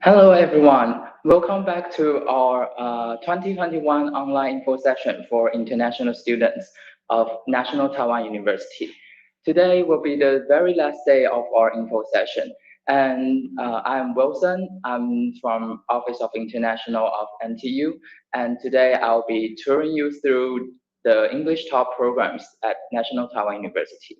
Hello, everyone. Welcome back to our 2021 online info session for international students of National Taiwan University. Today will be the very last day of our info session. And I'm Wilson. I'm from Office of International of NTU. And today I'll be touring you through the English top programs at National Taiwan University.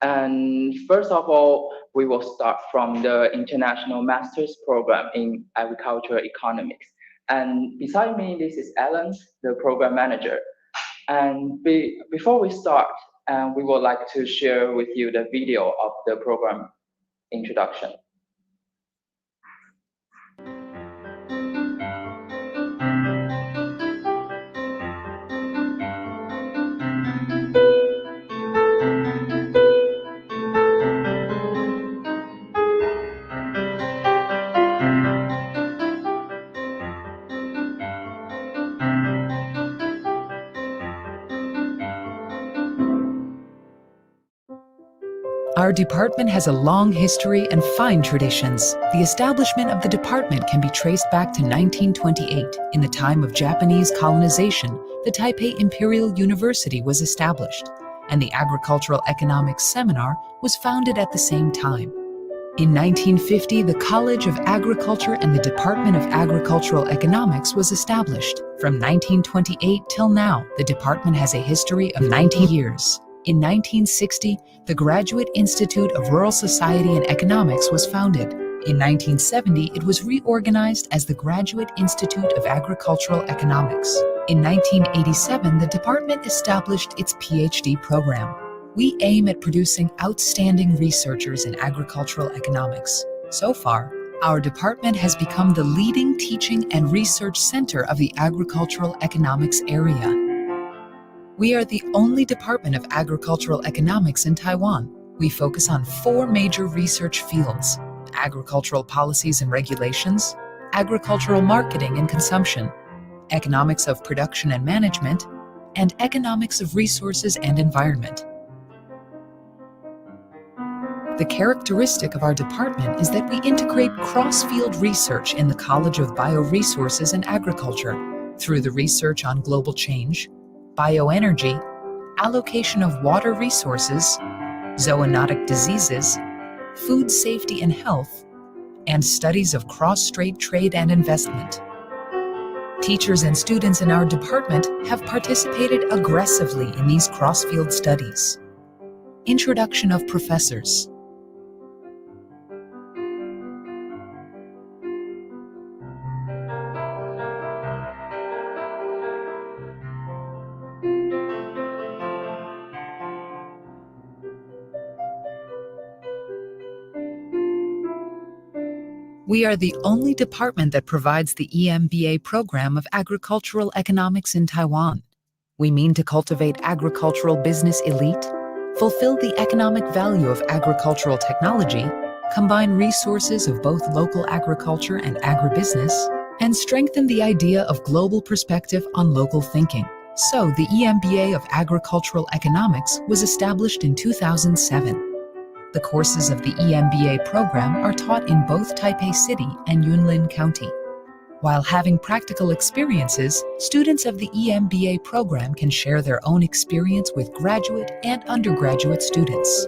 And first of all, we will start from the International Master's Program in Agricultural Economics. And beside me, this is Alan, the Program Manager. And before we start, we would like to share with you the video of the program introduction. Our department has a long history and fine traditions. The establishment of the department can be traced back to 1928. In the time of Japanese colonization, the Taipei Imperial University was established, and the Agricultural Economics Seminar was founded at the same time. In 1950, the College of Agriculture and the Department of Agricultural Economics was established. From 1928 till now, the department has a history of 90 years. In 1960, the Graduate Institute of Rural Society and Economics was founded. In 1970, it was reorganized as the Graduate Institute of Agricultural Economics. In 1987, the department established its PhD program. We aim at producing outstanding researchers in agricultural economics. So far, our department has become the leading teaching and research center of the agricultural economics area. We are the only department of agricultural economics in Taiwan. We focus on 4 major research fields: agricultural policies and regulations, agricultural marketing and consumption, economics of production and management, and economics of resources and environment. The characteristic of our department is that we integrate cross-field research in the College of Bioresources and Agriculture through the research on global change, bioenergy, allocation of water resources, zoonotic diseases, food safety and health, and studies of cross-strait trade and investment. Teachers and students in our department have participated aggressively in these cross-field studies. Introduction of professors. We are the only department that provides the EMBA program of agricultural economics in Taiwan. We mean to cultivate agricultural business elite, fulfill the economic value of agricultural technology, combine resources of both local agriculture and agribusiness, and strengthen the idea of global perspective on local thinking. So, the EMBA of Agricultural Economics was established in 2007. The courses of the EMBA program are taught in both Taipei City and Yunlin County. While having practical experiences, students of the EMBA program can share their own experience with graduate and undergraduate students.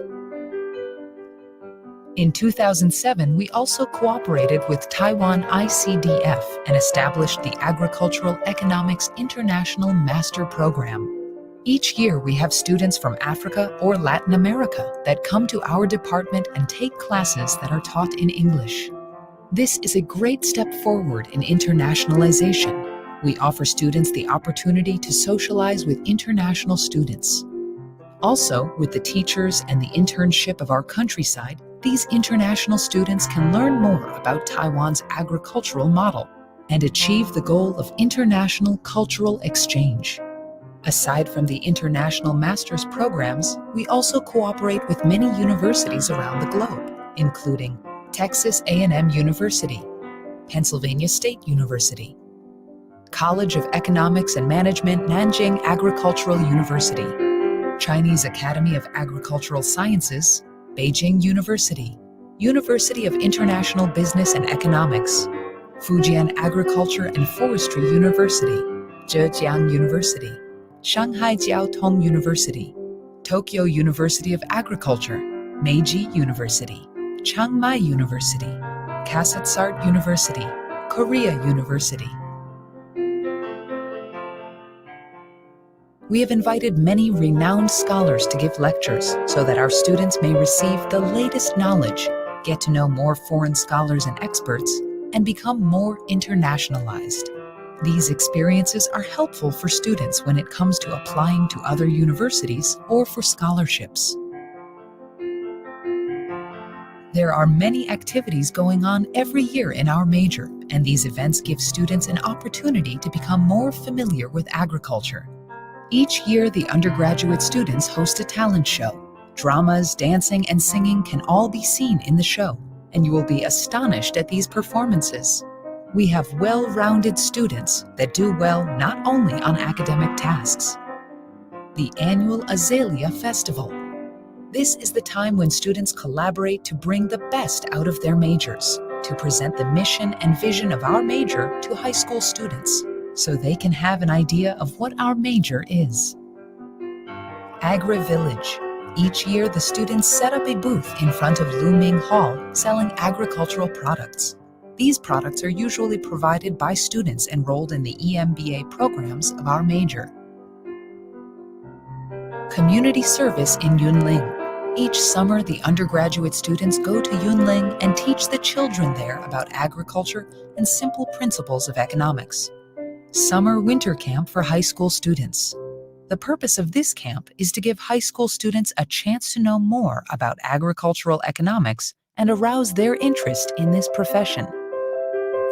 In 2007, we also cooperated with Taiwan ICDF and established the Agricultural Economics International Master Program. Each year, we have students from Africa or Latin America that come to our department and take classes that are taught in English. This is a great step forward in internationalization. We offer students the opportunity to socialize with international students. Also, with the teachers and the internship of our countryside, these international students can learn more about Taiwan's agricultural model and achieve the goal of international cultural exchange. Aside from the international master's programs, we also cooperate with many universities around the globe, including Texas A&M University, Pennsylvania State University, College of Economics and Management Nanjing Agricultural University, Chinese Academy of Agricultural Sciences, Beijing University, University of International Business and Economics, Fujian Agriculture and Forestry University, Zhejiang University, Shanghai Jiaotong University, Tokyo University of Agriculture, Meiji University, Chiang Mai University, Kasetsart University, Korea University. We have invited many renowned scholars to give lectures so that our students may receive the latest knowledge, get to know more foreign scholars and experts, and become more internationalized. These experiences are helpful for students when it comes to applying to other universities or for scholarships. There are many activities going on every year in our major, and these events give students an opportunity to become more familiar with agriculture. Each year, the undergraduate students host a talent show. Dramas, dancing, and singing can all be seen in the show, and you will be astonished at these performances. We have well-rounded students that do well not only on academic tasks. The annual Azalea Festival. This is the time when students collaborate to bring the best out of their majors, to present the mission and vision of our major to high school students, so they can have an idea of what our major is. Agri-Village. Each year, the students set up a booth in front of Luming Hall selling agricultural products. These products are usually provided by students enrolled in the EMBA programs of our major. Community service in Yunling. Each summer, the undergraduate students go to Yunling and teach the children there about agriculture and simple principles of economics. Summer winter camp for high school students. The purpose of this camp is to give high school students a chance to know more about agricultural economics and arouse their interest in this profession.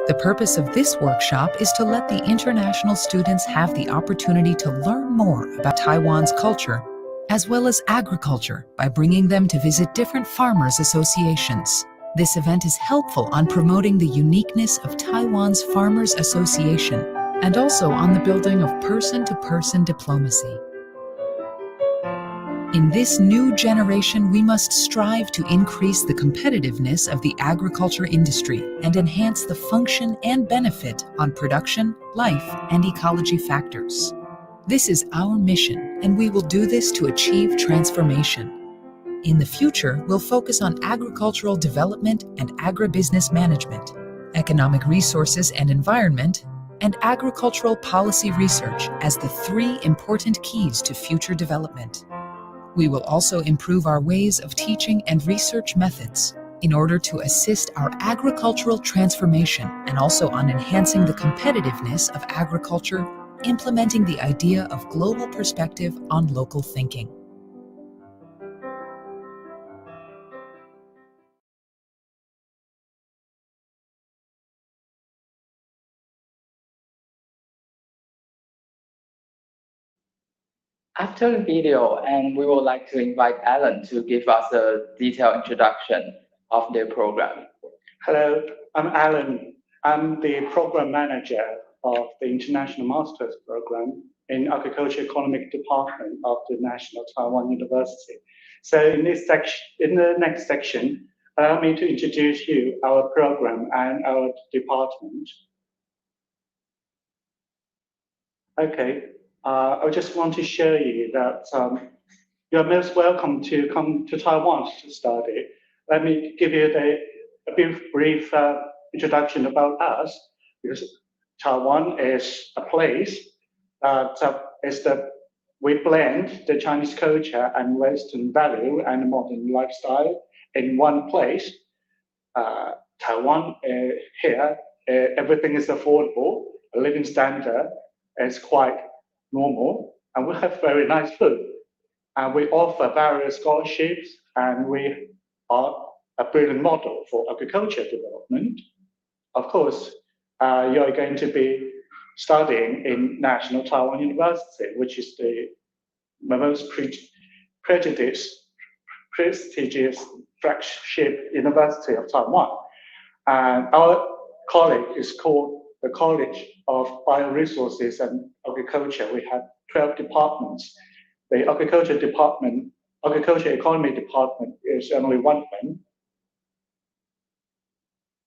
The purpose of this workshop is to let the international students have the opportunity to learn more about Taiwan's culture as well as agriculture by bringing them to visit different farmers' associations. This event is helpful on promoting the uniqueness of Taiwan's Farmers Association and also on the building of person-to-person diplomacy. In this new generation, we must strive to increase the competitiveness of the agriculture industry and enhance the function and benefit on production, life, and ecology factors. This is our mission, and we will do this to achieve transformation. In the future, we'll focus on agricultural development and agribusiness management, economic resources and environment, and agricultural policy research as the three important keys to future development. We will also improve our ways of teaching and research methods in order to assist our agricultural transformation and also on enhancing the competitiveness of agriculture, implementing the idea of global perspective on local thinking. After the video, and we would like to invite Alan to give us a detailed introduction of the program. Hello, I'm Alan. I'm the program manager of the International Masters Program in Agriculture Economic Department of the National Taiwan University. So in the next section, allow me to introduce you our program and our department. Okay, I just want to show you that you're most welcome to come to Taiwan to study. Let me give you a brief introduction about us, because Taiwan is a place that we blend the Chinese culture and Western value and modern lifestyle in one place. Taiwan here, everything is affordable, a living standard is quite normal, and we have very nice food. And we offer various scholarships, and we are a brilliant model for agriculture development. Of course, you're going to be studying in National Taiwan University, which is the most prestigious flagship university of Taiwan. And our college is called the College of Bioresources and Agriculture. We have 12 departments. The agriculture economy department is only one thing.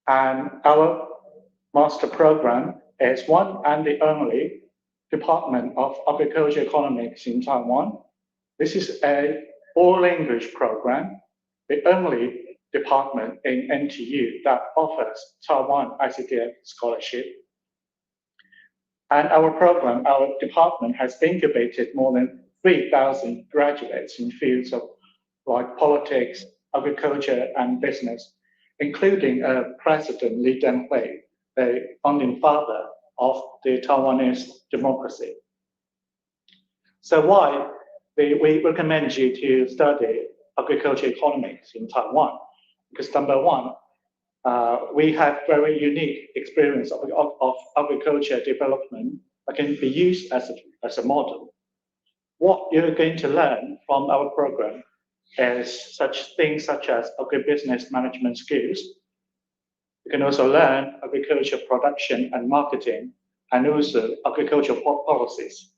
And our master program is one and the only Department of Agriculture Economics in Taiwan. This is a all-language program, the only department in NTU that offers Taiwan ICTF scholarship. And our program, our department has incubated more than 3,000 graduates in fields of like politics, agriculture, and business, including President Li Denghui, the founding father of the Taiwanese democracy. So why we recommend you to study agriculture economics in Taiwan? Because number one, we have very unique experience of agriculture development that can be used as a model. What you're going to learn from our program is such things such as agribusiness management skills. You can also learn agriculture production and marketing, and also agricultural policies.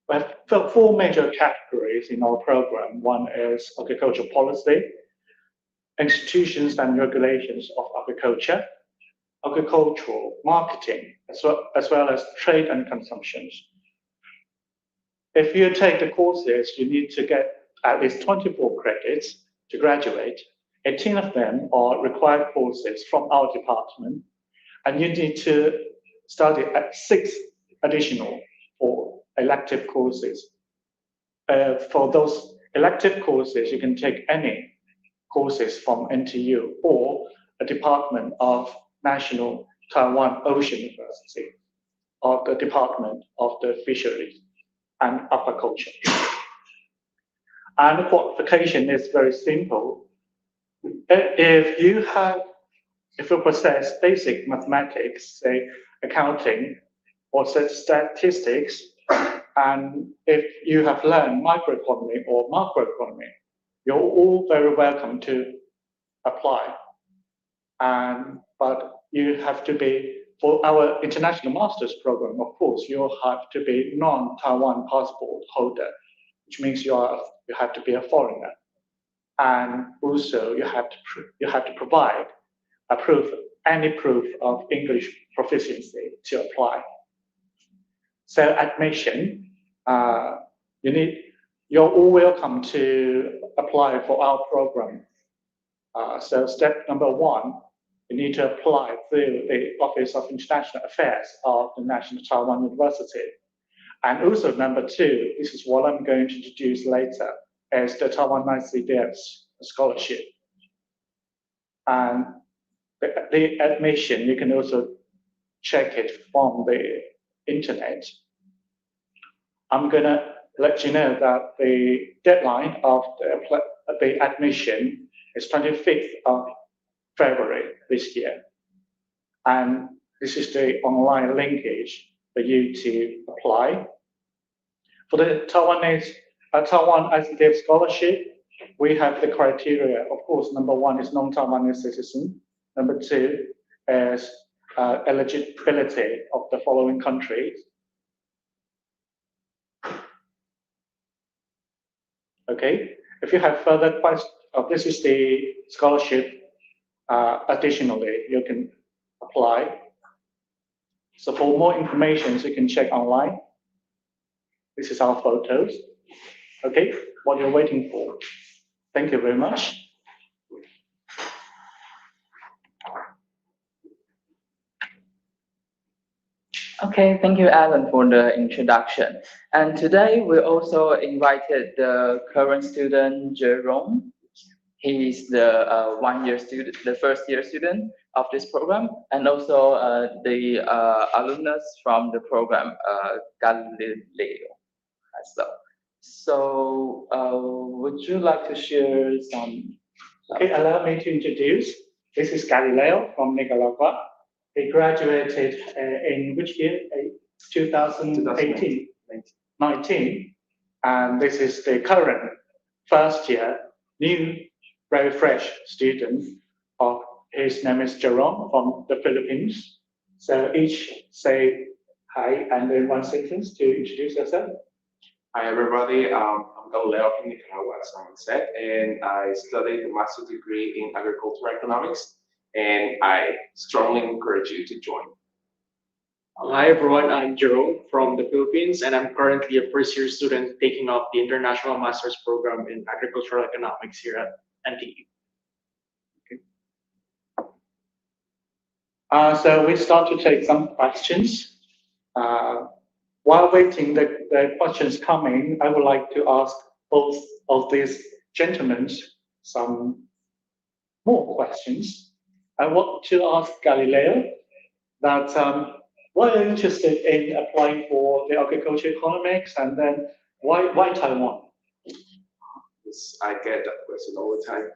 We have four major categories in our program. One is agricultural policy, institutions and regulations of agriculture, agricultural marketing, as well as trade and consumption. If you take the courses, you need to get at least 24 credits to graduate. 18 of them are required courses from our department, and you need to study at 6 additional or elective courses. For those elective courses, you can take any courses from NTU or a department of National Taiwan Ocean University or the Department of the Fisheries and Aquaculture. And the qualification is very simple. If you possess basic mathematics, say accounting or statistics, and if you have learned microeconomy or macroeconomy, you're all very welcome to apply. But you have to be, for our international master's program, of course, you have to be non-Taiwan passport holder, which means you have to be a foreigner. And also you have to provide any proof of English proficiency to apply. So admission, you're all welcome to apply for our program. So step number one, you need to apply through the Office of International Affairs of the National Taiwan University. And also number two, this is what I'm going to introduce later, is the Taiwan ICDF scholarship. And the admission, you can also check it from the internet. I'm gonna let you know that the deadline of the admission is 25th of February this year. And this is the online linkage for you to apply. For the Taiwan ICDF scholarship, we have the criteria. Of course, number one is non-Taiwanese citizen. Number two is eligibility of the following countries. Okay, if you have further questions, this is the scholarship. Additionally, you can apply. So for more information, you can check online. This is our photos. Okay, what you're waiting for. Thank you very much. Okay, thank you, Alan, for the introduction. And today we also invited the current student, Jerome. He's the one-year student, the first-year student of this program, and also the alumnus from the program, Galileo, as well. So, would you like to share some? Okay, allow me to introduce. This is Galileo from Nicaragua. He graduated in which year? 2018, 19. And this is the current first year, new, very fresh student. His name is Jerome from the Philippines. So each say hi and then one sentence to introduce yourself. Hi everybody, I'm Galileo from Nicaragua, as someone said, and I studied a master's degree in agricultural economics. and I strongly encourage you to join. Hi everyone, I'm Jerome from the Philippines, and I'm currently a first-year student taking up the International Master's Program in Agricultural Economics here at NTU. So we start to take some questions. While waiting the questions coming, I would like to ask both of these gentlemen some more questions. I want to ask Galileo that why are you interested in applying for the agriculture economics, and then why Taiwan? Yes, I get that question all the time.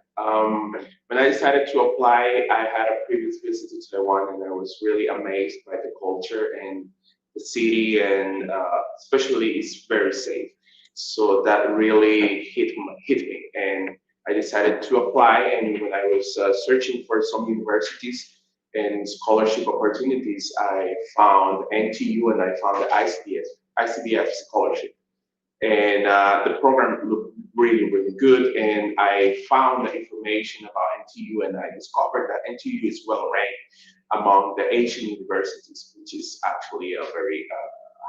When I decided to apply, I had a previous visit to Taiwan, and I was really amazed by the culture and the city, and especially it's very safe. So that really hit me, and I decided to apply. And when I was searching for some universities and scholarship opportunities, I found NTU and I found the ICBF scholarship. And the program looked really good, and I found the information about NTU, and I discovered that NTU is well ranked among the Asian universities, which is actually a very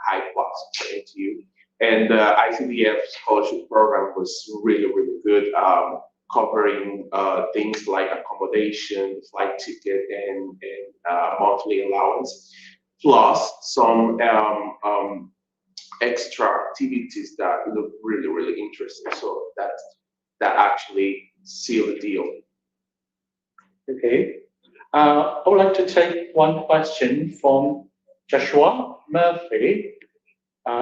high plus for NTU. And the ICBF scholarship program was really good, covering things like accommodation, flight ticket, and monthly allowance, plus some extra activities that look really interesting. So that actually sealed the deal. Okay. I would like to take one question from Joshua Murphy.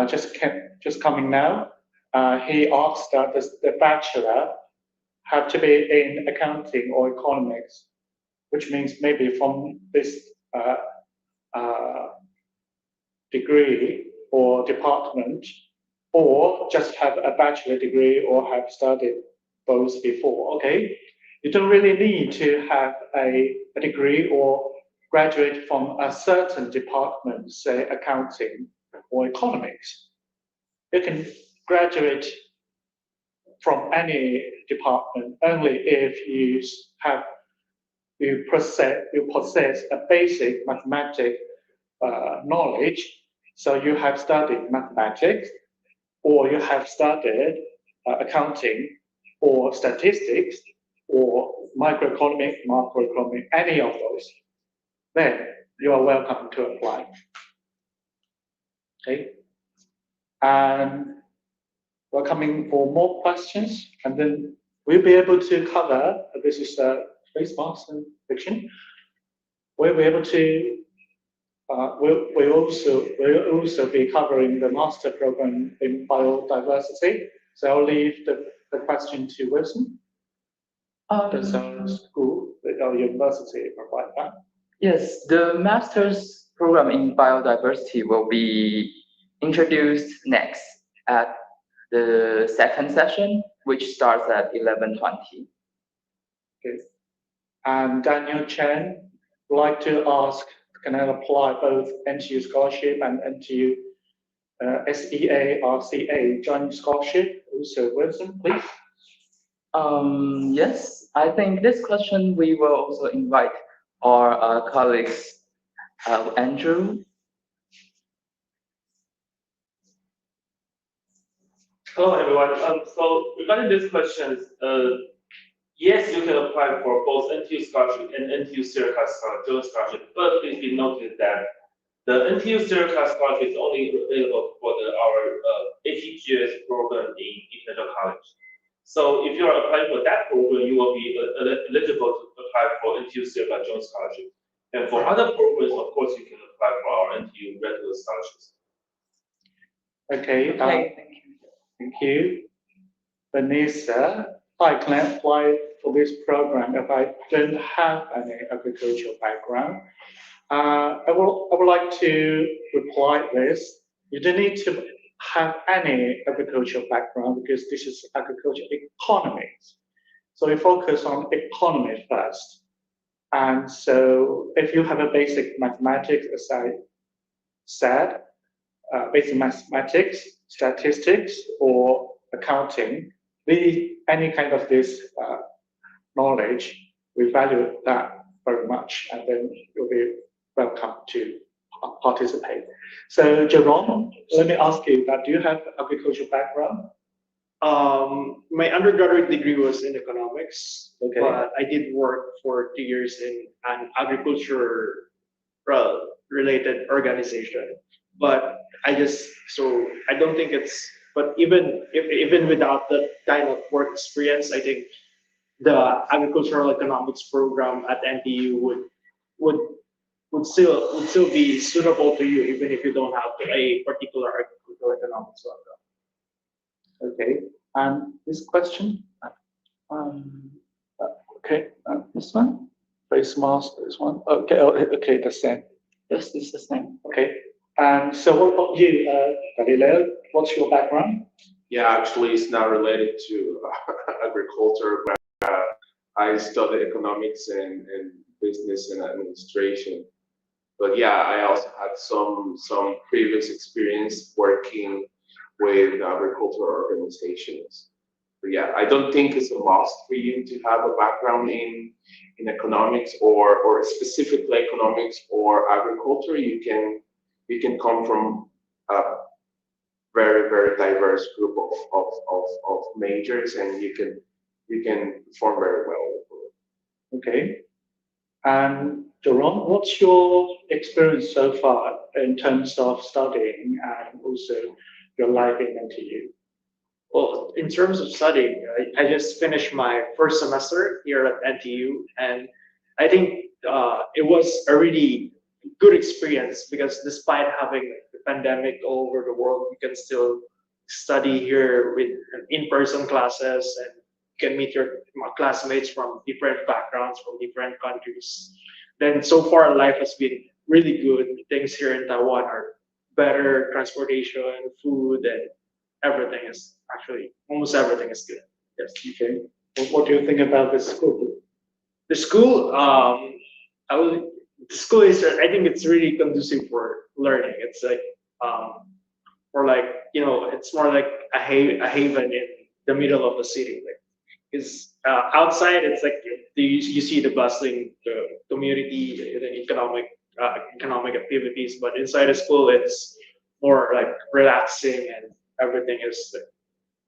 Just coming now. He asked that does the bachelor have to be in accounting or economics, which means maybe from this degree or department, or just have a bachelor degree or have studied both before. Okay, you don't really need to have a degree or graduate from a certain department, say accounting or economics. You can graduate from any department only if you possess a basic mathematics knowledge. So you have studied mathematics, or you have studied accounting, or statistics, or microeconomic, macroeconomic, any of those. Then you are welcome to apply. Okay, and we're coming for more questions, and then we'll be able to cover. This is face masks and fiction. We'll be able to. We'll also be covering the master program in biodiversity. So I'll leave the question to Wilson. Does our school, our university provide that? Yes, the master's program in biodiversity will be introduced next at the second session, which starts at 11:20. Okay. And Daniel Chen would like to ask, can I apply both NTU scholarship and NTU SEA RCA joint scholarship? Also, Wilson, please. Yes, I think this question we will also invite our colleagues, Andrew. Hello, everyone. So regarding this question, yes, you can apply for both NTU scholarship and NTU Syracuse joint scholarship, but please be noted that the NTU Syracuse scholarship is only available for our ATGS program in International College. So if you are applying for that program, you will be eligible to apply for NTU Syracuse joint scholarship. And for other programs, of course, you can apply for our NTU regular scholarships. Okay, thank you. Vanessa, I can apply for this program if I don't have any agricultural background. I would like to reply this. You don't need to have any agricultural background because this is agricultural economics. So we focus on economy first. And so if you have a basic mathematics, as I said, basic mathematics, statistics, or accounting, any kind of this knowledge, we value that very much, and then you'll be welcome to participate. So Jerome, let me ask you that, do you have agricultural background? My undergraduate degree was in economics, Okay. but I did work for 2 years in an agriculture related organization. But I don't think it's, but even without that kind of work experience, I think the agricultural economics program at NTU would still be suitable to you, even if you don't have a particular agricultural economics background. Okay, and this question? Okay, this one? Face mask, this one? Okay, okay, the same. Yes, it's the same. Okay, and so what about you, Galileo? What's your background? Yeah, actually, it's not related to agriculture, but I studied economics and business and administration. But yeah, I also had some previous experience working with agricultural organizations. But yeah, I don't think it's a must for you to have a background in economics or specifically economics or agriculture. You can come from a very diverse group of majors, and you can perform very well. Okay, and Jerome, what's your experience so far in terms of studying and also your life in NTU? Well, in terms of studying, I just finished my first semester here at NTU, and I think it was a really good experience because despite having the pandemic all over the world, you can still study here with in-person classes, and you can meet your classmates from different backgrounds, from different countries. Then so far, life has been really good. Things here in Taiwan are better, transportation, food, and everything is actually, almost everything is good. Yes. Okay, what do you think about the school? The school, the school is, I think it's really conducive for learning. It's like, or like, it's more like a haven in the middle of a city. Like, because outside, it's like you see the bustling community, the economic activities, but inside the school, it's more like relaxing, and everything is,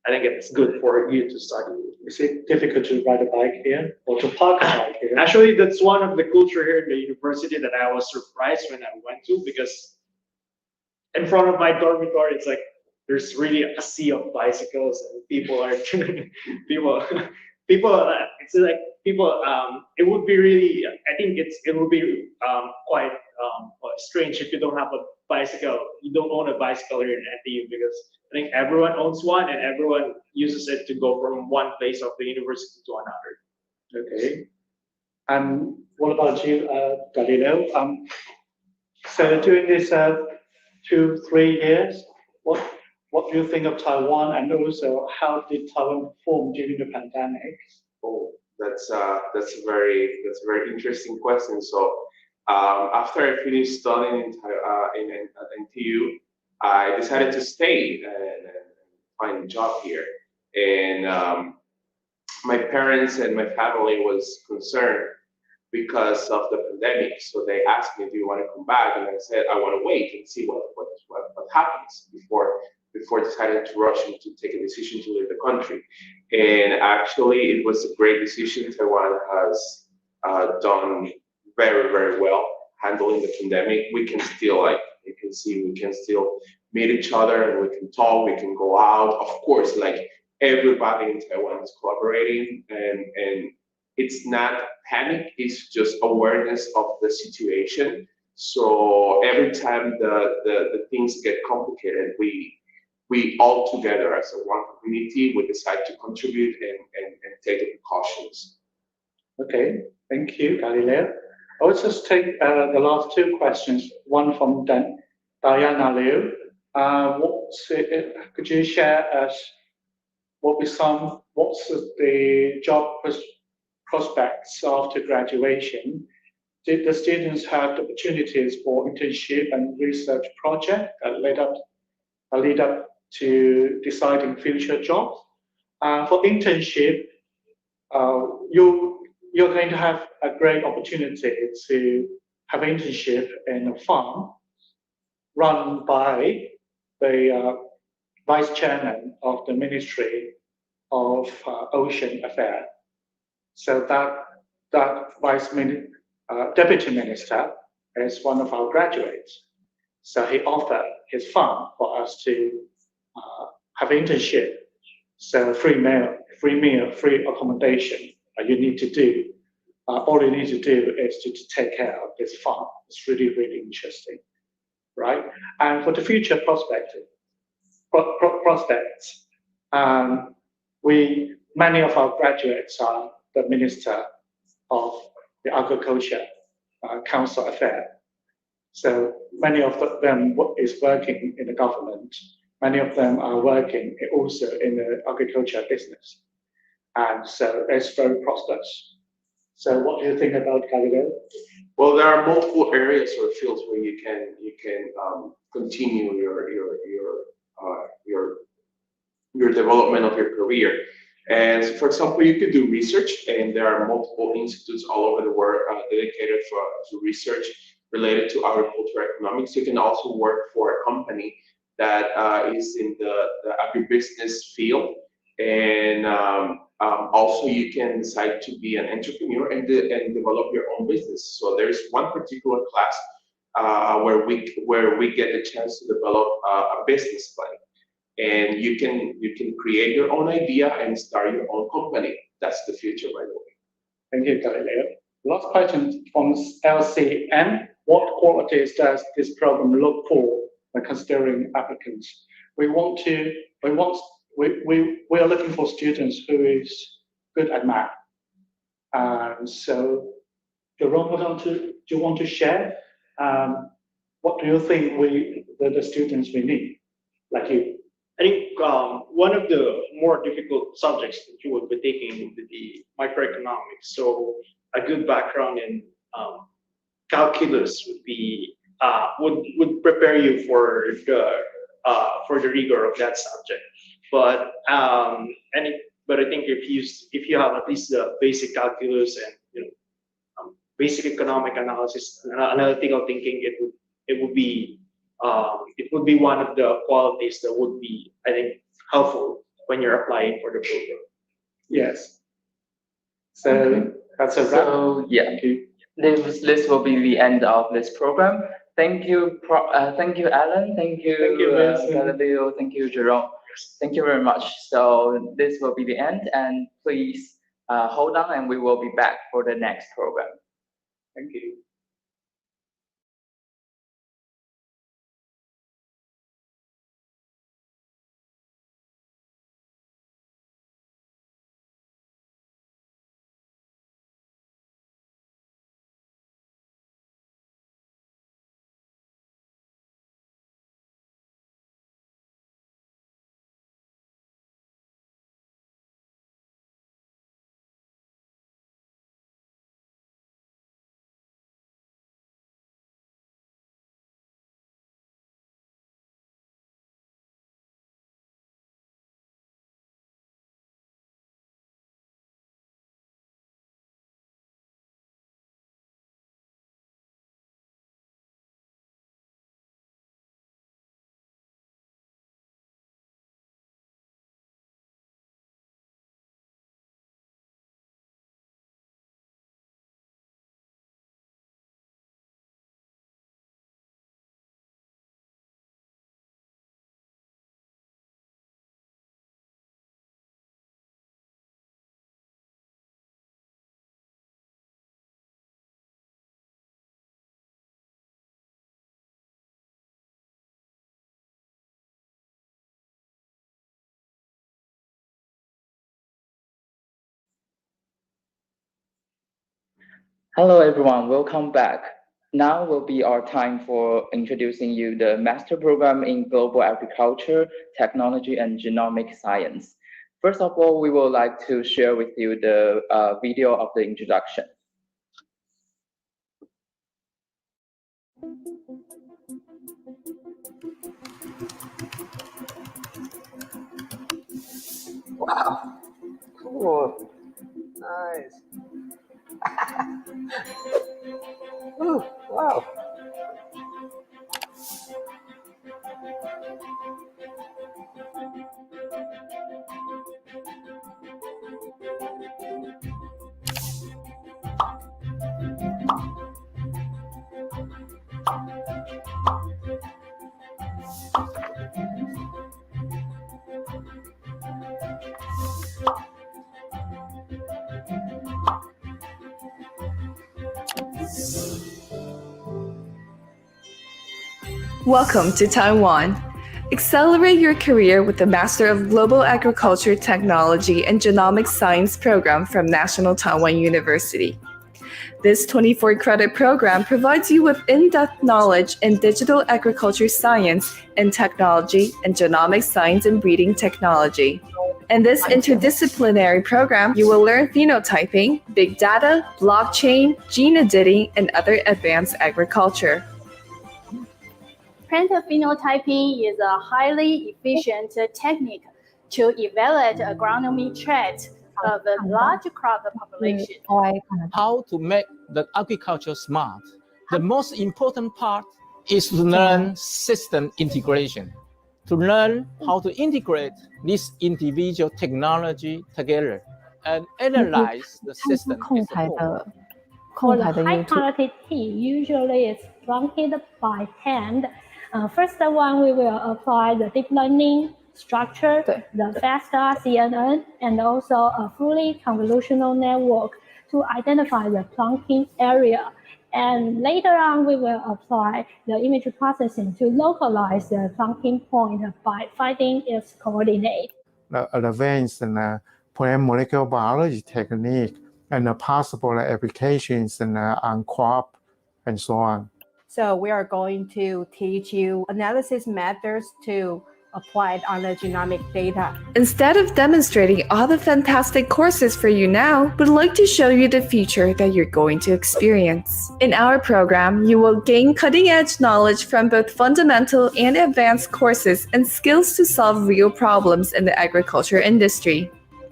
I think it's good for you to study. Is it difficult to ride a bike here or to park a bike here? Actually, that's one of the culture here in the university that I was surprised when I went to, because in front of my dormitory, it's like there's really a sea of bicycles, and people are it's like people. It would be really, I think it would be quite strange if you don't have a bicycle. You don't own a bicycle here in NTU, because I think everyone owns one, and everyone uses it to go from one place of the university to another. Okay. And what about you, Galileo? So during this 2-3 years, what do you think of Taiwan, and also how did Taiwan perform during the pandemic? Oh, that's a very interesting question. So after I finished studying in NTU, I decided to stay and find a job here. And my parents and my family was concerned because of the pandemic. So they asked me, "Do you want to come back?" And I said, "I want to wait and see what happens before deciding to rush and to take a decision to leave the country." And actually, it was a great decision. Taiwan has done very well handling the pandemic. We can still, like you can see, we can still meet each other, and we can talk, we can go out. Of course, like everybody in Taiwan is collaborating, and it's not panic, it's just awareness of the situation. So every time the things get complicated, we all together as a one community, we decide to contribute and take the precautions. Okay, thank you, Galileo. I'll just take the last 2 questions, one from Diana Liu. Could you share us what's the job prospects after graduation? Did the students have the opportunities for internship and research project that lead up to deciding future jobs? For internship, you're going to have a great opportunity to have an internship in a farm run by the vice chairman of the Ministry of Ocean Affairs. So that deputy minister is one of our graduates. So he offered his farm for us to have internship. So free meal, free accommodation. You need to do. All you need to do is to take care of this farm. It's really, really interesting, right? And for the future prospects, many of our graduates are the Minister of the Agriculture Council Affairs. So many of them is working in the government. Many of them are working also in the agriculture business. And so it's very prosperous. So what do you think about Galileo? Well, there are multiple areas or fields where you can continue your development of your career. And so, for example, you could do research, and there are multiple institutes all over the world dedicated to research related to agricultural economics. You can also work for a company that is in the agribusiness field, and also you can decide to be an entrepreneur and develop your own business. So there's one particular class where we get the chance to develop a business plan. And you can create your own idea and start your own company. That's the future, by the way. Thank you, Galileo. Last question from LCM. What qualities does this program look for when considering applicants? We are looking for students who is good at math. And so, Jerome, do you want to share? What do you think the students we need, like you? I think one of the more difficult subjects that you would be taking would be the microeconomics. So a good background in calculus would be would prepare you for the rigor of that subject. But I think if you have at least the basic calculus and basic economic analysis, analytical thinking, it would be one of the qualities that would be, I think, helpful when you're applying for the program. Yes. So that's a wrap. So yeah, this will be the end of this program. Thank you, Alan. Thank you, Galileo. Thank you, Jerome. Thank you very much. So this will be the end, and please hold on, and we will be back for the next program. Thank you. Hello, everyone. Welcome back. Now will be our time for introducing you the master program in global agriculture, technology, and genomic science. First of all, we would like to share with you the video of the introduction. Wow, cool, nice. Oh, wow. Welcome to Taiwan. Accelerate your career with the Master of Global Agriculture Technology and Genomic Science program from National Taiwan University. This 24-credit program provides you with in-depth knowledge in digital agriculture science and technology and genomic science and breeding technology. In this interdisciplinary program, you will learn phenotyping, big data, blockchain, gene editing, and other advanced agriculture. Plant phenotyping is a highly efficient technique to evaluate agronomy traits of a large crop population. How to make the agriculture smart. The most important part is to learn system integration, to learn how to integrate this individual technology together and analyze the system as a whole. For the high quality tea, usually it's truncate by hand. First one, we will apply the deep learning structure, the FASTA CNN, and also a fully convolutional network to identify the plunking area. And later on, we will apply the image processing to localize the plunking point by finding its coordinate. The advanced plant molecular biology technique and the possible applications on crop and so on. So we are going to teach you analysis methods to apply it on the genomic data. Instead of demonstrating all the fantastic courses for you now, we'd like to show you the future that you're going to experience. In our program, you will gain cutting-edge knowledge from both fundamental and advanced courses and skills to solve real problems in the agriculture industry.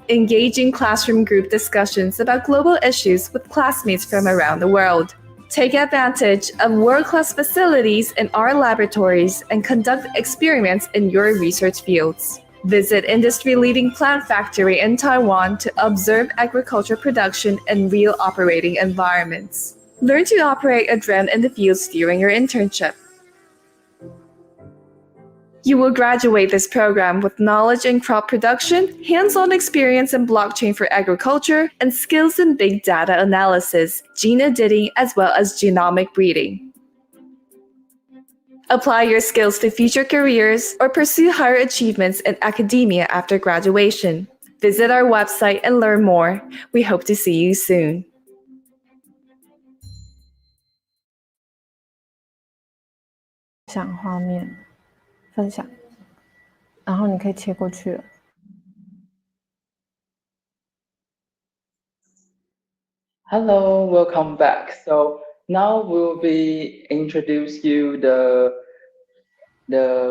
Engage in classroom group discussions about global issues with classmates from around the world. Take advantage of world-class facilities in our laboratories and conduct experiments in your research fields. Visit industry-leading plant factory in Taiwan to observe agriculture production in real operating environments. Learn to operate a drone in the fields during your internship. You will graduate this program with knowledge in crop production, hands-on experience in blockchain for agriculture, and skills in big data analysis, gene editing, as well as genomic breeding. Apply your skills to future careers or pursue higher achievements in academia after graduation. Visit our website and learn more. We hope to see you soon. 想画面分享，然后你可以切过去了。Hello, welcome back. So now we'll be introduce you the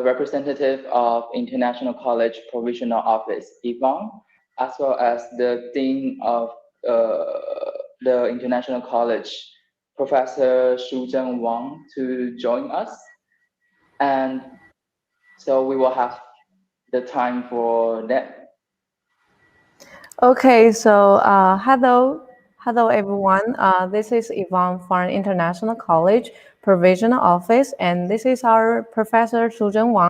representative of International College Provisional Office, Yvonne, as well as the Dean of the International College, Professor Shuzhen Wang, to join us. And so we will have the time for that. Okay, so hello everyone. This is Yvonne from International College Provisional Office, and this is our Professor Shuzhen Wang.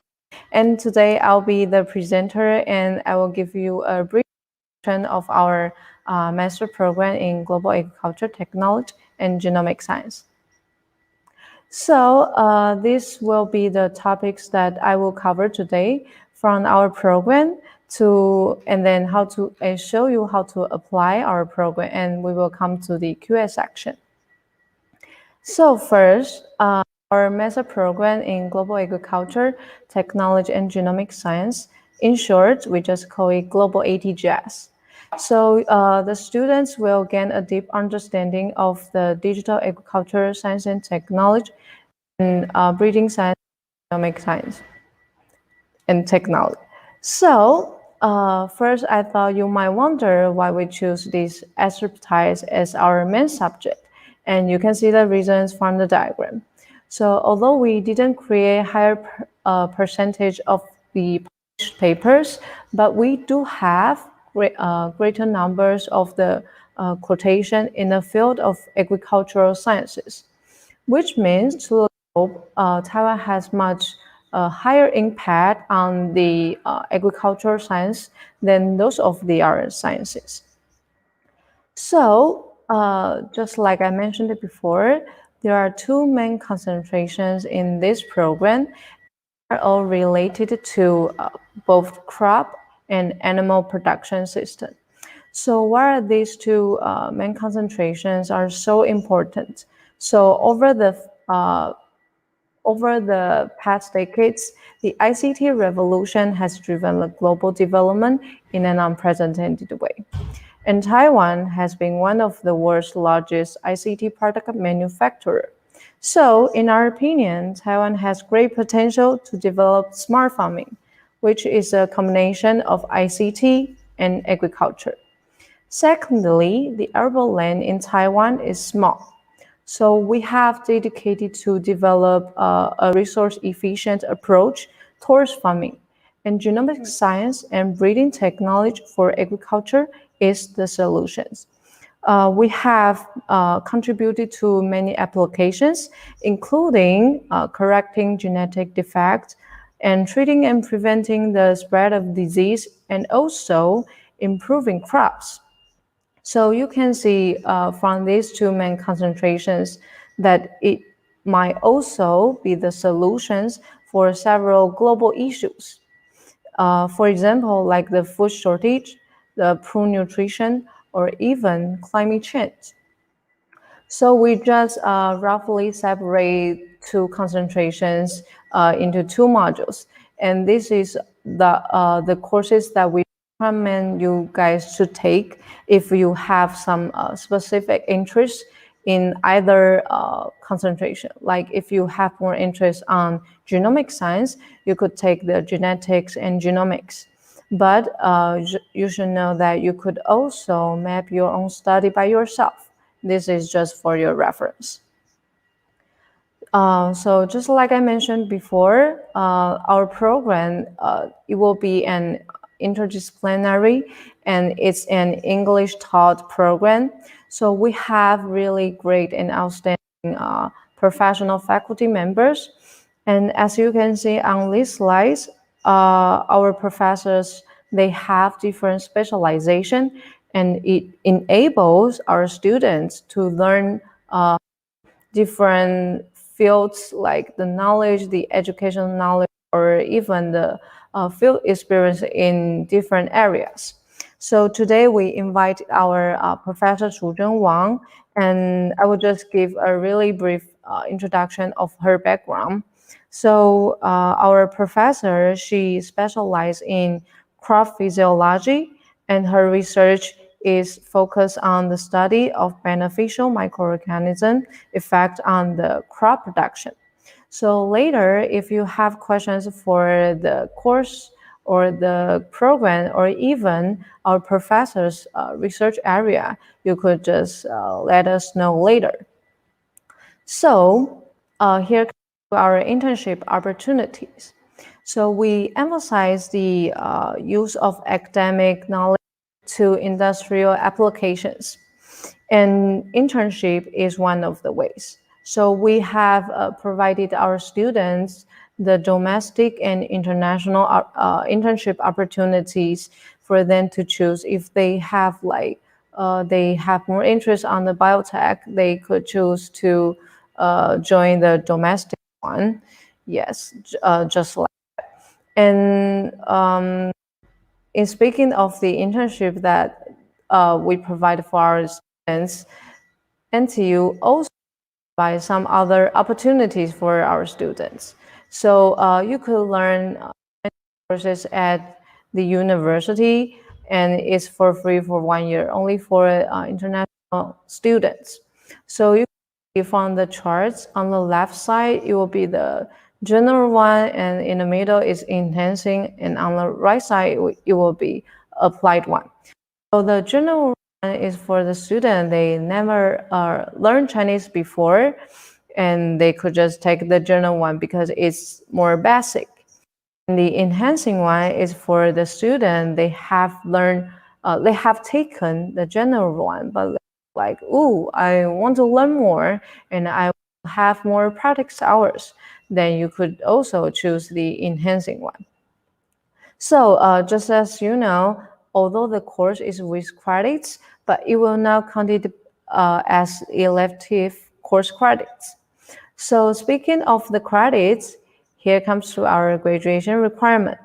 And today I'll be the presenter, and I will give you a brief description of our master program in Global Agriculture Technology and Genomic Science. So this will be the topics that I will cover today from our program and then show you how to apply our program, and we will come to the Q&A section. So first, our master program in Global Agriculture, Technology, and Genomic Science, in short, we just call it Global ATGS. So the students will gain a deep understanding of the digital agriculture science and technology, and breeding science, genomic science, and technology. So first, I thought you might wonder why we choose these expertise as our main subject, and you can see the reasons from the diagram. So although we didn't create higher percentage of the published papers, but we do have greater numbers of the quotation in the field of agricultural sciences, which means to the globe, Taiwan has much higher impact on the agricultural science than those of the other sciences. So, just like I mentioned it before, there are two main concentrations in this program, are all related to both crop and animal production system. So why these two main concentrations are so important? So over the past decades, the ICT revolution has driven the global development in an unprecedented way. And Taiwan has been one of the world's largest ICT product manufacturer. So, in our opinion, Taiwan has great potential to develop smart farming, which is a combination of ICT and agriculture. Secondly, the arable land in Taiwan is small. So we have dedicated to develop a resource-efficient approach towards farming. And genomic science and breeding technology for agriculture is the solutions. We have contributed to many applications, including correcting genetic defects and treating and preventing the spread of disease, and also improving crops. So you can see from these two main concentrations that it might also be the solutions for several global issues. For example, like the food shortage, the poor nutrition, or even climate change. So we just roughly separate two concentrations into two modules. And this is the courses that we recommend you guys to take if you have some specific interest in either concentration. Like if you have more interest on genomic science, you could take the genetics and genomics. But you should know that you could also map your own study by yourself. This is just for your reference. So just like I mentioned before, our program, it will be an interdisciplinary and it's an English taught program. So we have really great and outstanding professional faculty members. And as you can see on these slides, our professors, they have different specialization, and it enables our students to learn different fields like the knowledge, the educational knowledge, or even the field experience in different areas. So today we invite our Professor Chu Zheng Wang, and I will just give a really brief introduction of her background. So our professor, she specialized in crop physiology, and her research is focused on the study of beneficial microorganism effect on the crop production. So later, if you have questions for the course or the program or even our professor's research area, you could just let us know later. So here come our internship opportunities. So we emphasize the use of academic knowledge to industrial applications. And internship is one of the ways. So we have provided our students the domestic and international internship opportunities for them to choose. If they have they have more interest on the biotech, they could choose to join the domestic one. Yes, just like that. And in speaking of the internship that we provide for our students, NTU also provides some other opportunities for our students. So you could learn courses at the university, and it's for free for 1 year, only for international students. So you can see from the charts on the left side, it will be the general one, and in the middle is enhancing, and on the right side it will be applied one. So the general one is for the student, they never learned Chinese before, and they could just take the general one because it's more basic. And the enhancing one is for the student, they have learned, they have taken the general one, but like, ooh, I want to learn more and I have more practice hours, then you could also choose the enhancing one. So just as you know, although the course is with credits, but it will now count it as elective course credits. So speaking of the credits, here comes to our graduation requirement.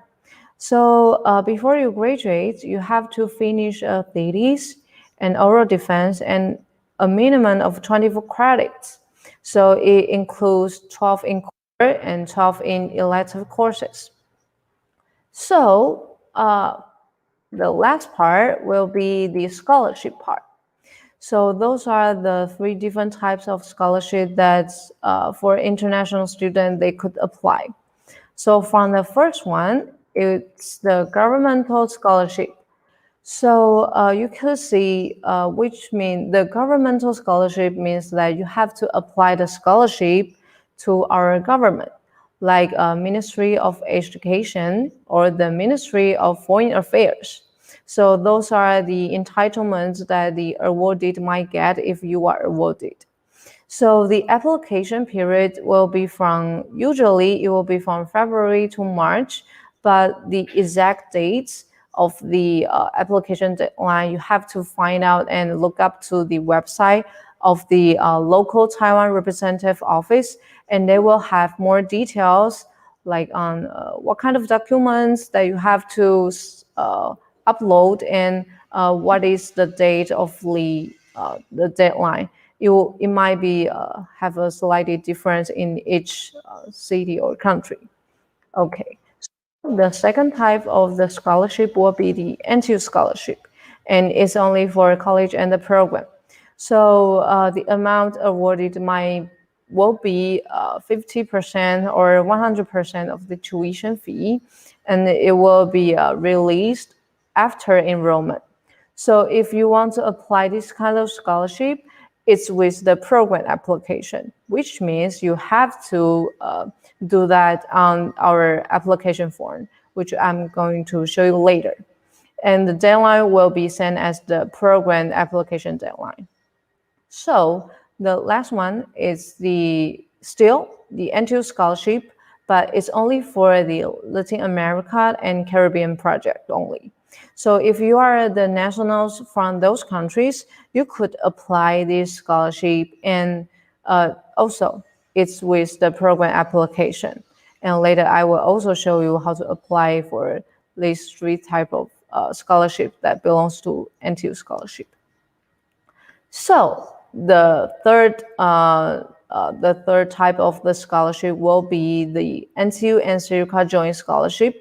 So before you graduate, you have to finish a thesis and oral defense and a minimum of 24 credits. So it includes 12 in core and 12 in elective courses. So the last part will be the scholarship part. So those are the 3 different types of scholarship that for international students they could apply. So from the first one, it's the governmental scholarship. So you could see which means the governmental scholarship means that you have to apply the scholarship to our government, like Ministry of Education or the Ministry of Foreign Affairs. So those are the entitlements that the awarded might get if you are awarded. So the application period will be usually it will be from February to March, but the exact dates of the application deadline, you have to find out and look up to the website of the local Taiwan representative office, and they will have more details like on what kind of documents that you have to upload and what is the date of the deadline. It might be have a slightly difference in each city or country. Okay. The second type of the scholarship will be the NTU scholarship, and it's only for college and the program. So the amount awarded will be 50% or 100% of the tuition fee, and it will be released after enrollment. So if you want to apply this kind of scholarship, it's with the program application, which means you have to do that on our application form, which I'm going to show you later. And the deadline will be sent as the program application deadline. So the last one is still the NTU scholarship, but it's only for the Latin America and Caribbean project only. So if you are the nationals from those countries, you could apply this scholarship, and also it's with the program application. And later I will also show you how to apply for these 3 type of scholarship that belongs to NTU scholarship. So the third type of the scholarship will be the NTU and CIRCA joint scholarship.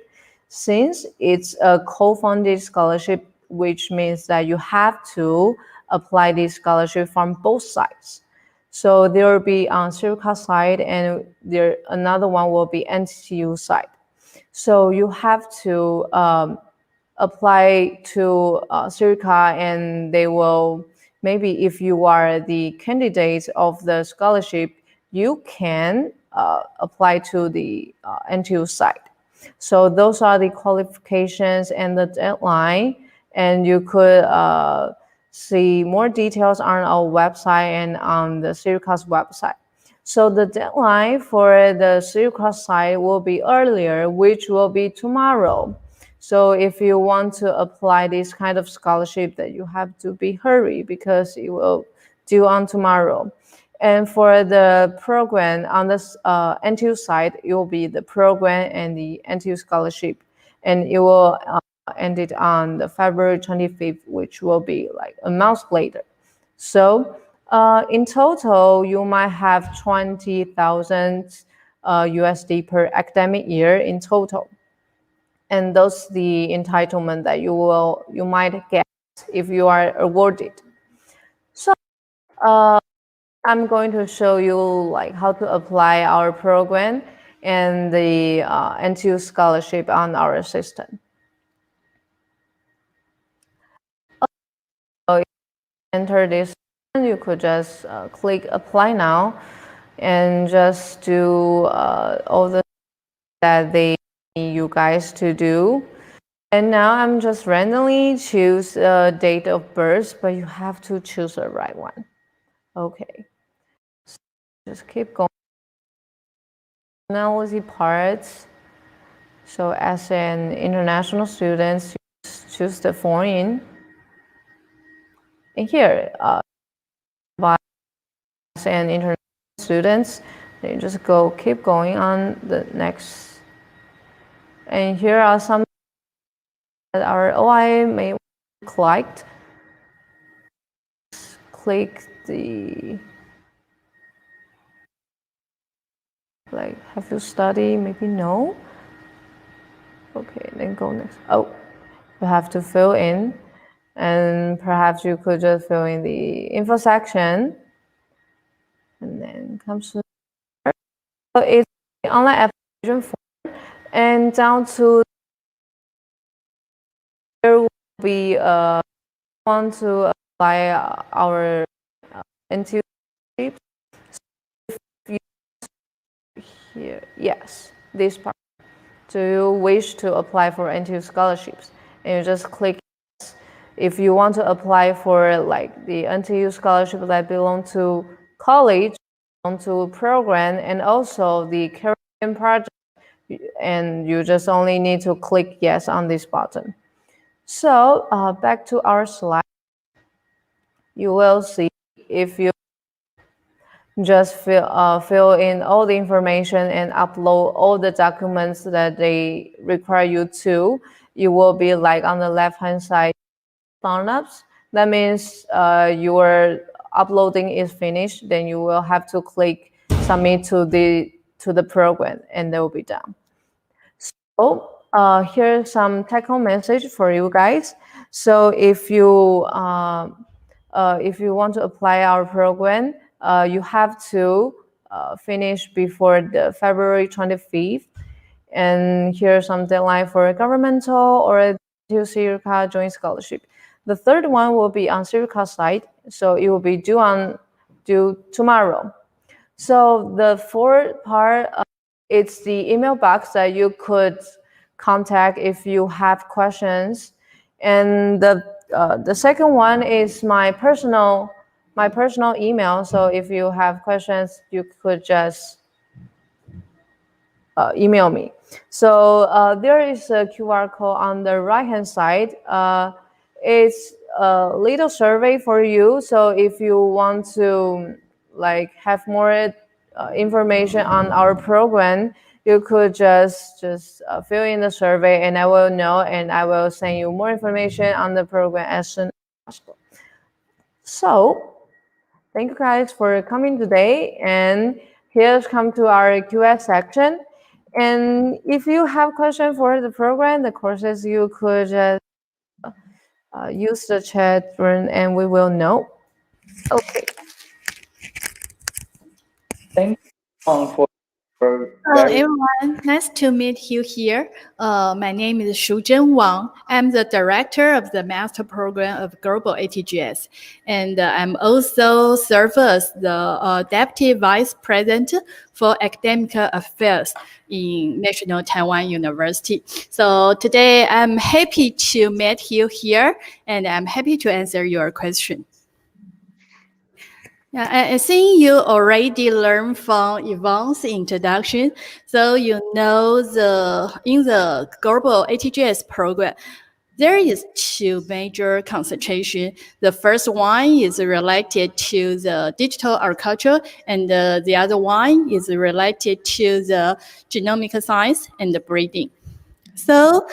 Since it's a co-funded scholarship, which means that you have to apply this scholarship from both sides. So there will be on CIRCA side, and another one will be NTU side. So you have to apply to CIRCA, and they will, maybe if you are the candidate of the scholarship, you can apply to the NTU side. So those are the qualifications and the deadline, and you could see more details on our website and on the CIRCA's website. So the deadline for the CIRCA side will be earlier, which will be tomorrow. So if you want to apply this kind of scholarship, that you have to be hurry because it will due on tomorrow. And for the program on this NTU side, it will be the program and the NTU scholarship, and it will end it on the February 25th, which will be like a month later. So in total, you might have 20,000 USD per academic year in total. And those the entitlement that you might get if you are awarded. So I'm going to show you like how to apply our program, and the NTU scholarship on our system. So if you enter this, you could just click apply now and just do all the that they need you guys to do. And now I'm just randomly choose a date of birth, but you have to choose the right one. Okay. So just keep going. Nationality parts. So as an international student, you choose the foreign. And here, as an international students, you just keep going on the next. And here are some that our OI may collect. Click the like, have you studied? Maybe no. Okay, then go next. Oh, you have to fill in, and perhaps you could just fill in the info section, and then comes to so it's the online application form, and down to there will be want to apply our NTU scholarship. So here, yes, this part. Do you wish to apply for NTU scholarships? And you just click yes. If you want to apply for like the NTU scholarship that belong to college, belong to program, and also the career project, and you just only need to click yes on this button. So back to our slide, you will see if you just fill in all the information and upload all the documents that they require you to, you will be like on the left hand side signups. That means your uploading is finished, then you will have to click submit to the program, and they will be done. So here's some take-home message for you guys. So if you want to apply our program, you have to finish before the February 25th. And here's some deadline for governmental or Sirica joint scholarship. The third one will be on Sirica side, so it will be due tomorrow. So the fourth part, it's the email box that you could contact if you have questions, and the second one is my personal email. So if you have questions, you could just email me. So there is a QR code on the right hand side. It's a little survey for you. So if you want to like have more information on our program, you could just fill in the survey, and I will know, and I will send you more information on the program as soon as possible. So thank you guys for coming today, and here's come to our Q&A section. And if you have questions for the program, the courses, you could just use the chat room, and we will know. Okay. Thank you for Hello everyone, nice to meet you here. My name is Shuzhen Wang. I'm the director of the master program of Global ATGS, and I'm also serve as the deputy vice president for academic affairs in National Taiwan University. So today I'm happy to meet you here, and I'm happy to answer your question. Yeah, I think you already learned from Yvonne's introduction. So you know in the global ATGS program, there is two major concentration. The first one is related to the digital agriculture, and the other one is related to the genomic science and the breeding. So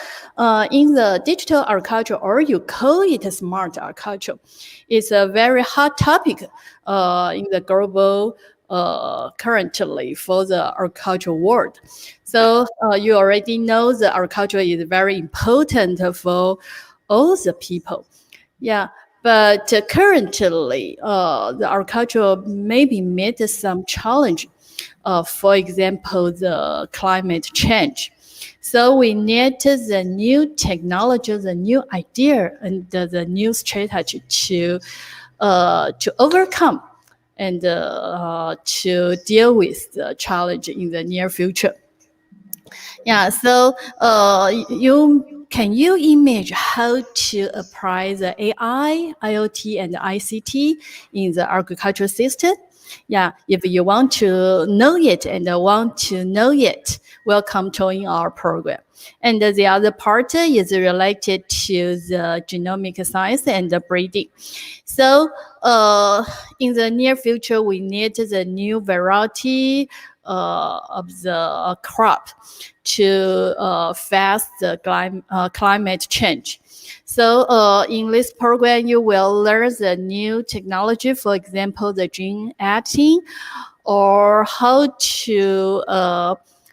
in the digital agriculture, or you call it smart agriculture, it's a very hot topic in the global currently for the agricultural world. So you already know the agriculture is very important for all the people. Yeah, but currently the agriculture maybe meet some challenge. For example, the climate change. So we need the new technology, the new idea, and the new strategy to overcome and to deal with the challenge in the near future. Yeah, so can you imagine how to apply the AI, IoT, and ICT in the agricultural system? Yeah, if you want to know it and want to know it, welcome join our program. And the other part is related to the genomic science and the breeding. So in the near future, we need the new variety of the crop to face the climate change. So in this program, you will learn the new technology, for example, the gene editing, or how to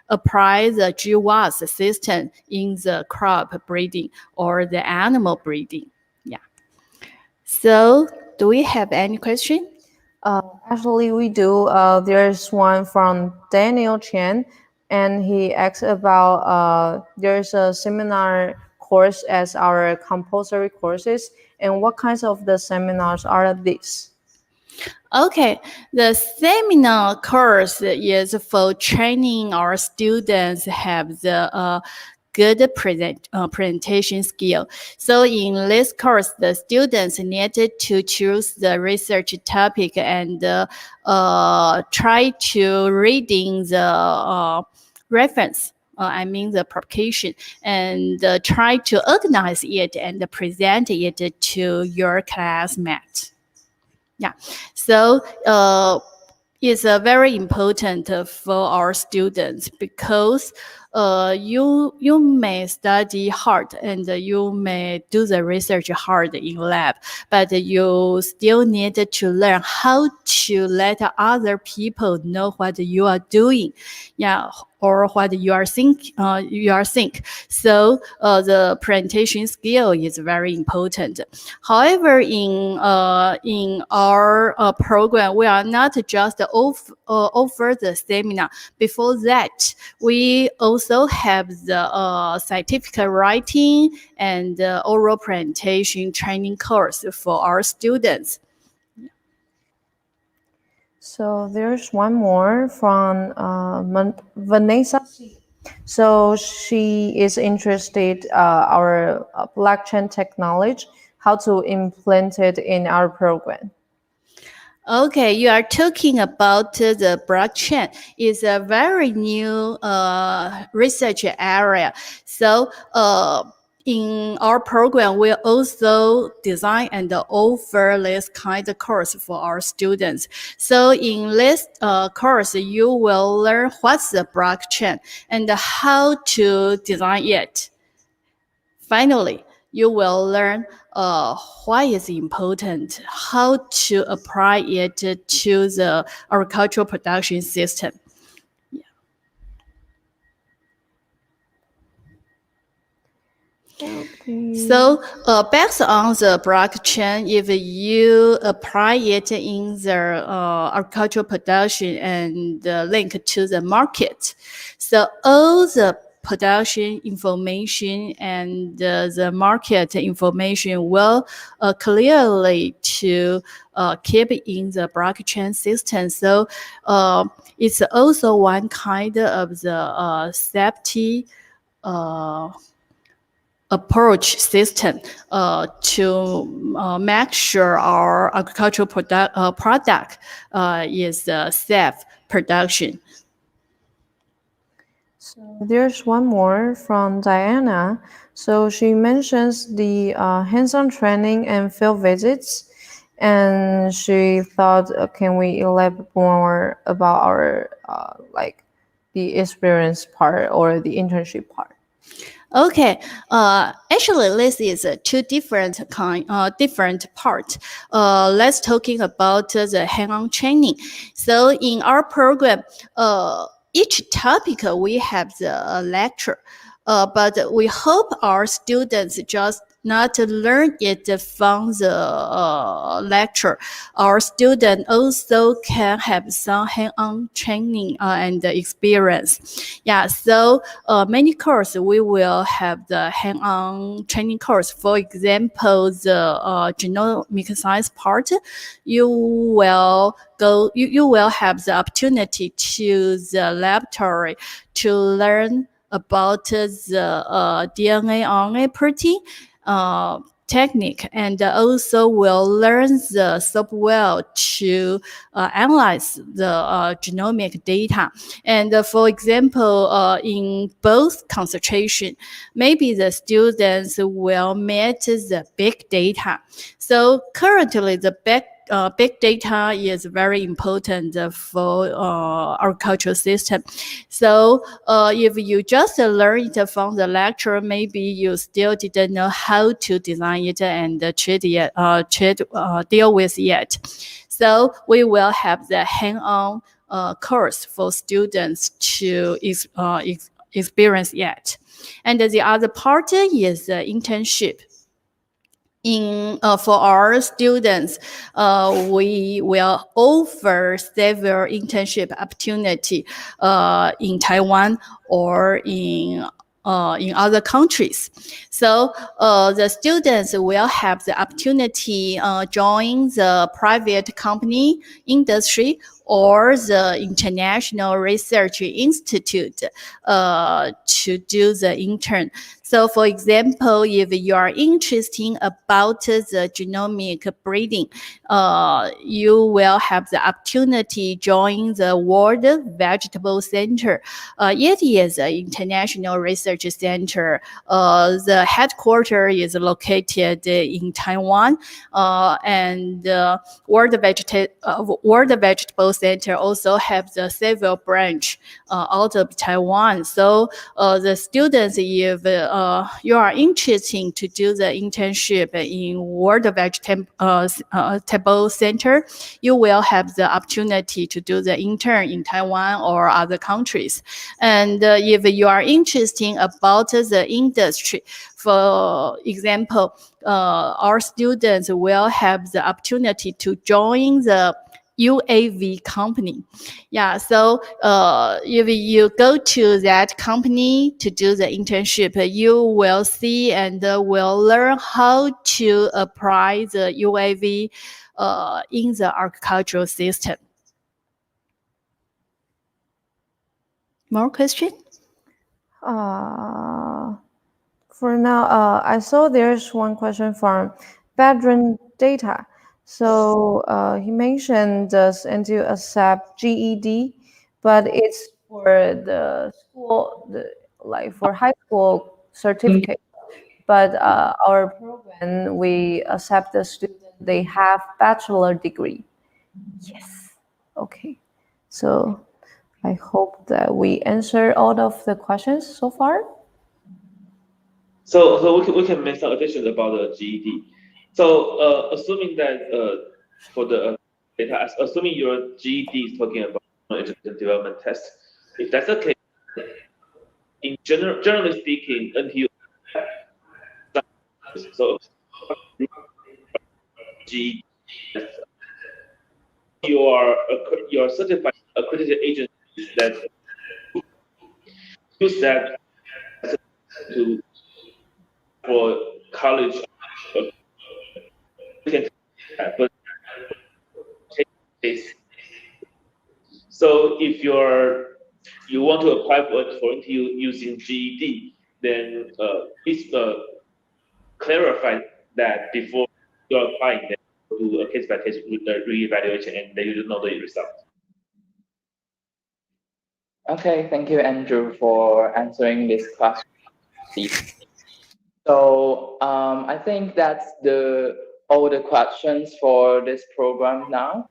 apply the GWAS system in the crop breeding or the animal breeding. Yeah. So do we have any question? Actually, we do. There's one from Daniel Chen, and he asks about there's a seminar course as our compulsory courses, and what kinds of the seminars are these? Okay, the seminar course is for training our students have the good presentation skill. So in this course, the students needed to choose the research topic and try to reading the reference. I mean the publication, and try to organize it and present it to your classmates. Yeah, so it's very important for our students because you may study hard and you may do the research hard in lab, but you still need to learn how to let other people know what you are doing, yeah, or what you are think. So the presentation skill is very important. However, in our program, we are not just offer the seminar. Before that, we also have the scientific writing and oral presentation training course for our students. So there's one more from Vanessa. So she is interested our blockchain technology, how to implement it in our program. Okay, you are talking about the blockchain. It's a very new research area. So in our program, we also design and offer this kind of course for our students. So in this course, you will learn what's the blockchain and how to design it. Finally, you will learn why it's important, how to apply it to the agricultural production system. Okay. So based on the blockchain, if you apply it in the agricultural production and link to the market, so all the production information and the market information will clearly to keep in the blockchain system. So it's also one kind of the safety approach system to make sure our agricultural product is safe production. So there's one more from Diana. So she mentions the hands-on training and field visits, and she thought, can we elaborate more about our like the experience part or the internship part? Okay, actually, this is two different parts. Let's talking about the hands-on training. So in our program, each topic we have the lecture, but we hope our students just not learn it from the lecture. Our student also can have some hands-on training and experience. Yeah, so many courses we will have the hands-on training course. For example, the genomic science part, you will have the opportunity to the laboratory to learn about the DNA RNA protein technique, and also will learn the software to analyze the genomic data. And for example, in both concentration, maybe the students will meet the big data. So currently the big data is very important for our cultural system. So if you just learn it from the lecture, maybe you still didn't know how to design it and deal with it. So we will have the hands-on course for students to experience it. And the other part is the internship. For our students, we will offer several internship opportunity in Taiwan or in other countries. So the students will have the opportunity join the private company, industry, or the international research institute to do the intern. So for example, if you are interested about the genomic breeding, you will have the opportunity to join the World Vegetable Center. It is an international research center. The headquarters is located in Taiwan, and World Vegetable Center also have the several branch out of Taiwan. So the students, if you are interested to do the internship in World Vegetable Center, you will have the opportunity to do the intern in Taiwan or other countries. And if you are interested about the industry, for example, our students will have the opportunity to join the UAV company. Yeah, so if you go to that company to do the internship, you will see and will learn how to apply the UAV in the agricultural system. More question? For now, I saw there's one question from Bedron Data. So he mentioned, does NTU accept GED, but it's for the school, like for high school certificate. But our program, we accept the student, they have bachelor degree. Yes. Okay. So I hope that we answer all of the questions so far. So we can make some additions about the GED. So assuming that for the data, assuming your GED is talking about education development test, if that's the case, generally speaking, NTU so GED, your certified accredited agencies that use that to for college, but so if you want to apply for NTU using GED, then please clarify that before you're applying. Then do a case-by-case re-evaluation, and then you know the result. Okay, thank you, Andrew, for answering this question. So I think that's all the questions for this program now.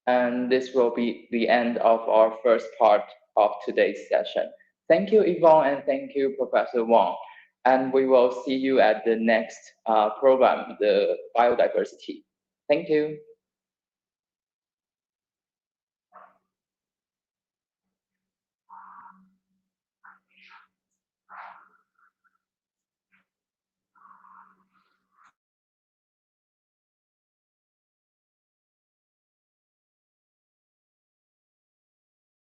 And this will be the end of our first part of today's session. Thank you, Yvonne, and thank you, Professor Wang. And we will see you at the next program, the biodiversity. Thank you.